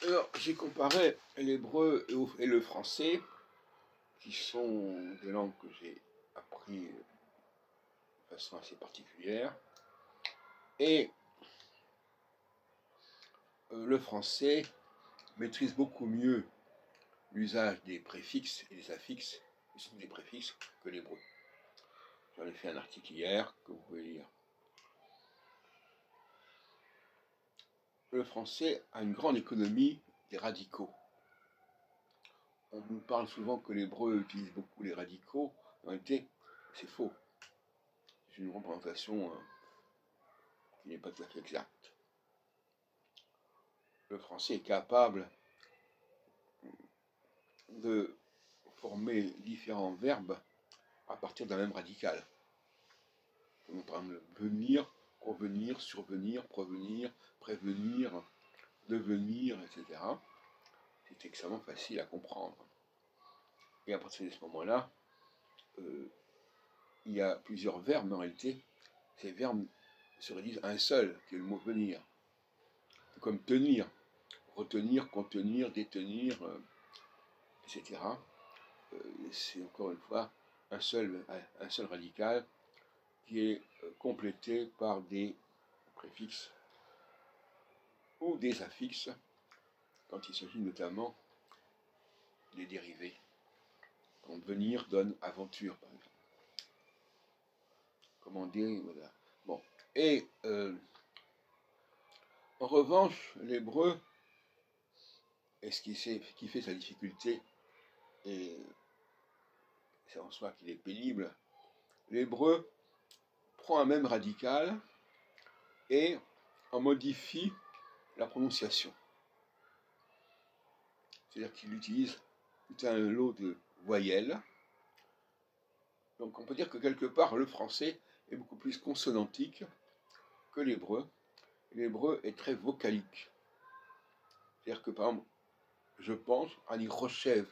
Alors, j'ai comparé l'hébreu et le français, qui sont des langues que j'ai appris de façon assez particulière. Et le français maîtrise beaucoup mieux l'usage des préfixes et des affixes, et surtout des préfixes, que l'hébreu. J'en ai fait un article hier que vous pouvez lire. Le français a une grande économie des radicaux. On nous parle souvent que l'hébreu utilise beaucoup les radicaux. En réalité, c'est faux. C'est une représentation qui n'est pas tout à fait exacte. Le français est capable de former différents verbes à partir d'un même radical. Donc, par exemple, venir, convenir, survenir, provenir, prévenir, devenir, etc. C'est extrêmement facile à comprendre. Et à partir de ce moment-là, il y a plusieurs verbes, mais en réalité, ces verbes se réduisent à un seul, qui est le mot venir. Comme tenir, retenir, contenir, détenir, etc. C'est encore une fois un seul radical qui est complété par des préfixes ou des affixes quand il s'agit notamment des dérivés. Donc venir donne aventure, par exemple. Comment dire, voilà. Bon. Et en revanche, l'hébreu, et ce qui fait sa difficulté, et c'est en soi qu'il est pénible, l'hébreu prend un même radical et en modifie la prononciation. C'est-à-dire qu'il utilise tout un lot de voyelles. Donc on peut dire que quelque part le français est beaucoup plus consonantique que l'hébreu. L'hébreu est très vocalique. C'est-à-dire que par exemple, je pense, on dit rochev,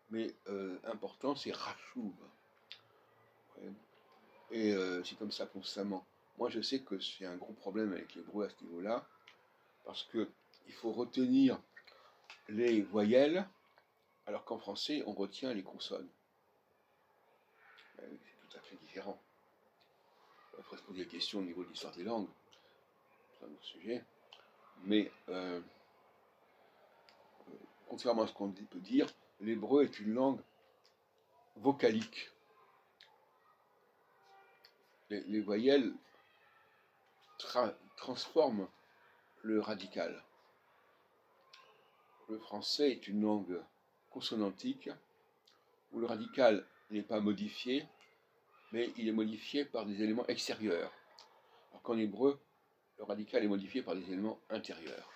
mais important c'est rachouv. Ouais. Et c'est comme ça constamment. Moi je sais que c'est un gros problème avec l'hébreu à ce niveau-là, parce qu'il faut retenir les voyelles, alors qu'en français on retient les consonnes. C'est tout à fait différent. On pourrait se poser des questions au niveau de l'histoire des langues, c'est un autre sujet. Mais contrairement à ce qu'on peut dire, l'hébreu est une langue vocalique. Les voyelles transforment le radical. Le français est une langue consonantique où le radical n'est pas modifié, mais il est modifié par des éléments extérieurs. Alors qu'en hébreu, le radical est modifié par des éléments intérieurs.